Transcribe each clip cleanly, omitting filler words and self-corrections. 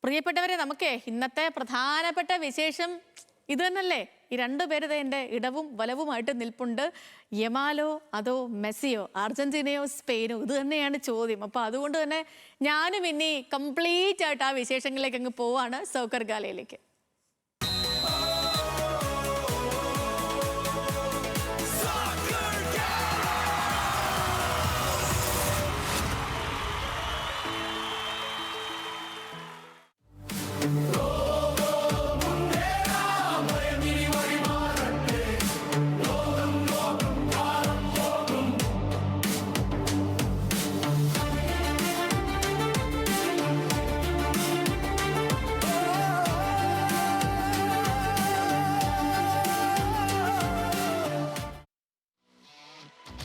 പ്രിയപ്പെട്ടവരെ, നമുക്ക് ഇന്നത്തെ പ്രധാനപ്പെട്ട വിശേഷം ഇത് തന്നെയല്ലേ. ഈ രണ്ടുപേര് എൻ്റെ ഇടവും വലവുമായിട്ട് നിൽപ്പുണ്ട്. യമാലോ അതോ മെസ്സിയോ, അർജന്റീനയോ സ്പെയിനോ, ഇത് തന്നെയാണ് ചോദ്യം. അപ്പോൾ അതുകൊണ്ട് തന്നെ ഞാനും ഇനി കംപ്ലീറ്റ് ആയിട്ട് ആ വിശേഷങ്ങളിലേക്ക് അങ്ങ് പോവാണ്. സോക്കർ ഗാലയിലേക്ക്.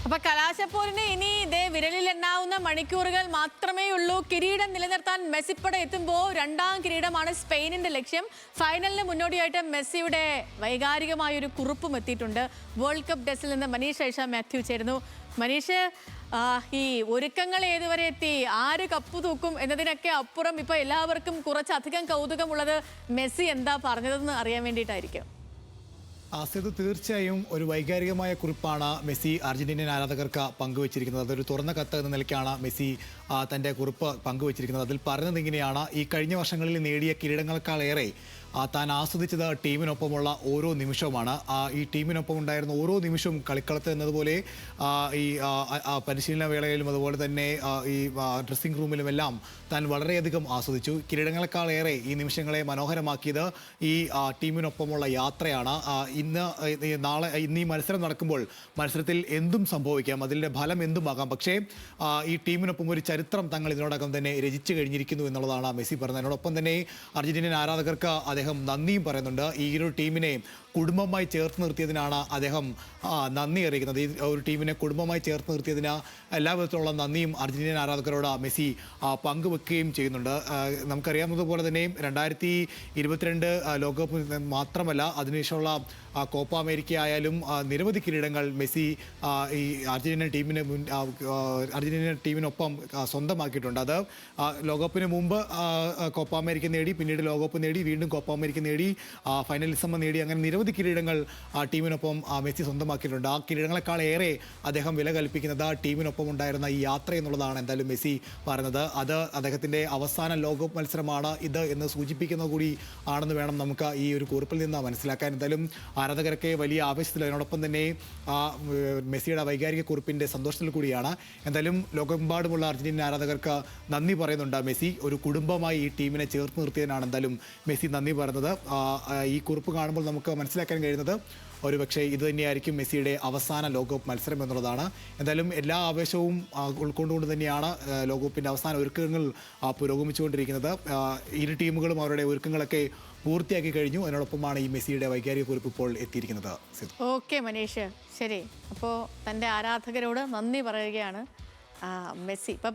അപ്പൊ കലാശപ്പോരിന് ഇനി ഇതേ വിരലിൽ എണ്ണാവുന്ന മണിക്കൂറുകൾ മാത്രമേ ഉള്ളൂ. കിരീടം നിലനിർത്താൻ മെസ്സിപ്പട എത്തുമ്പോൾ രണ്ടാം കിരീടമാണ് സ്പെയിനിന്റെ ലക്ഷ്യം. ഫൈനലിന് മുന്നോടിയായിട്ട് മെസ്സിയുടെ വൈകാരികമായൊരു കുറിപ്പും എത്തിയിട്ടുണ്ട്. വേൾഡ് കപ്പ് ഡെസ്കിൽ നിന്ന് മനീഷ് ഐഷ മാത്യു ചേരുന്നു. മനീഷ്, ഈ ഒരുക്കങ്ങൾ ഏതുവരെ എത്തി, ആര് കപ്പ് തൂക്കും എന്നതിനൊക്കെ അപ്പുറം ഇപ്പൊ എല്ലാവർക്കും കുറച്ചധികം കൗതുകമുള്ളത് മെസ്സി എന്താ പറഞ്ഞതെന്ന് അറിയാൻ വേണ്ടിയിട്ടായിരിക്കും. ആസിദ്, തീർച്ചയായും ഒരു വൈകാരികമായ കുറിപ്പാണ് മെസ്സി അർജന്റീനിയൻ ആരാധകർക്ക് പങ്കുവച്ചിരിക്കുന്നത്. അതൊരു തുറന്ന കത്ത് എന്ന നിലയ്ക്കാണ് മെസ്സി തൻ്റെ കുറിപ്പ് പങ്കുവച്ചിരിക്കുന്നത്. അതിൽ പറഞ്ഞത് ഇങ്ങനെയാണ്: ഈ കഴിഞ്ഞ വർഷങ്ങളിൽ നേടിയ കിരീടങ്ങളെക്കാളേറെ താൻ ആസ്വദിച്ചത് ടീമിനൊപ്പമുള്ള ഓരോ നിമിഷവുമാണ്. ഈ ടീമിനൊപ്പം ഉണ്ടായിരുന്ന ഓരോ നിമിഷവും കളിക്കളത്ത് എന്നതുപോലെ ഈ പരിശീലന വേളയിലും അതുപോലെ തന്നെ ഈ ഡ്രസ്സിംഗ് റൂമിലുമെല്ലാം താൻ വളരെയധികം ആസ്വദിച്ചു. കിരീടങ്ങളെക്കാളേറെ ഈ നിമിഷങ്ങളെ മനോഹരമാക്കിയത് ഈ ടീമിനൊപ്പമുള്ള യാത്രയാണ്. ഇന്ന് ഈ മത്സരം നടക്കുമ്പോൾ മത്സരത്തിൽ എന്തും സംഭവിക്കാം, അതിൻ്റെ ഫലം എന്തുമാകാം. പക്ഷേ ഈ ടീമിനൊപ്പം ഒരു ചരിത്രം തങ്ങൾ ഇതിനോടകം തന്നെ രചിച്ചു കഴിഞ്ഞിരിക്കുന്നു എന്നുള്ളതാണ് മെസ്സി പറഞ്ഞത്. അതിനോടൊപ്പം തന്നെ അർജന്റീനിയൻ ആരാധകർക്ക് അദ്ദേഹം നന്ദിയും പറയുന്നുണ്ട്. ഈ ഒരു ടീമിനെ കുടുംബമായി ചേർത്ത് നിർത്തിയതിനാണ് അദ്ദേഹം നന്ദി അറിയിക്കുന്നത്. ഈ ഒരു ടീമിനെ കുടുംബമായി ചേർത്ത് നിർത്തിയതിന് എല്ലാ വിധത്തിലുള്ള നന്ദിയും അർജന്റീനിയൻ ആരാധകരോട് മെസ്സി പങ്കുവെക്കുകയും ചെയ്യുന്നുണ്ട്. നമുക്കറിയാവുന്നതുപോലെ തന്നെ 2022 ലോകകപ്പ് മാത്രമല്ല, അതിനുശേഷമുള്ള കോപ്പ അമേരിക്ക ആയാലും നിരവധി കിരീടങ്ങൾ മെസ്സി ഈ അർജന്റീനിയൻ ടീമിനൊപ്പം സ്വന്തമാക്കിയിട്ടുണ്ട്. അത് ലോകകപ്പിന് മുമ്പ് കോപ്പ അമേരിക്ക നേടി, പിന്നീട് ലോകകപ്പ് നേടി, വീണ്ടും കോപ്പ അമേരിക്ക നേടി, ഫൈനലിസം നേടി, അങ്ങനെ നിരവധി കിരീടങ്ങൾ ടീമിനൊപ്പം മെസ്സി സ്വന്തമാക്കിയിട്ടുണ്ട്. ആ കിരീടങ്ങളെക്കാളേറെ അദ്ദേഹം വില കൽപ്പിക്കുന്നത് ടീമിനൊപ്പം ഉണ്ടായിരുന്ന ഈ യാത്ര എന്നുള്ളതാണ് എന്തായാലും മെസ്സി പറയുന്നത്. അത് അദ്ദേഹത്തിൻ്റെ അവസാന ലോകകപ്പ് മത്സരമാണ് ഇത് എന്ന് സൂചിപ്പിക്കുന്നത് കൂടി ആണെന്ന് വേണം നമുക്ക് ഈ ഒരു കുറിപ്പിൽ നിന്ന് മനസ്സിലാക്കാൻ. എന്തായാലും ആരാധകരൊക്കെ വലിയ ആവേശത്തിൽ, അതിനോടൊപ്പം തന്നെ മെസ്സിയുടെ വൈകാരിക കുറിപ്പിൻ്റെ സന്തോഷത്തിൽ കൂടിയാണ്. എന്തായാലും ലോകമെമ്പാടുമുള്ള അർജന്റീന ആരാധകർക്ക് നന്ദി പറയുന്നുണ്ട് മെസ്സി. ഒരു കുടുംബമായി ഈ ടീമിനെ ചേർത്ത് നിർത്തിയതിനാണ് എന്തായാലും മെസ്സി നന്ദി പറയുന്നത്. ഈ കുറിപ്പ് കാണുമ്പോൾ നമുക്ക് മനസ്സിലാക്കാൻ കഴിയുന്നത് ഒരുപക്ഷെ ഇത് തന്നെയായിരിക്കും മെസ്സിയുടെ അവസാന ലോകകപ്പ് മത്സരം എന്നുള്ളതാണ്. എന്തായാലും എല്ലാ ആവേശവും ഉൾക്കൊണ്ടുകൊണ്ട് തന്നെയാണ് ലോകകപ്പിൻ്റെ അവസാന ഒരുക്കങ്ങൾ പുരോഗമിച്ചുകൊണ്ടിരിക്കുന്നത്. ഇരു ടീമുകളും അവരുടെ ഒരുക്കങ്ങളൊക്കെ പൂർത്തിയാക്കി കഴിഞ്ഞു. അതിനോടൊപ്പമാണ് ഈ മെസ്സിയുടെ വൈകാരിക കുറിപ്പ് ഇപ്പോൾ എത്തിയിരിക്കുന്നത്. ഓക്കെ മനീഷ്, ശരി. അപ്പോൾ തൻ്റെ ആരാധകരോട് നന്ദി പറയുകയാണ് മെസ്സി. ഇപ്പം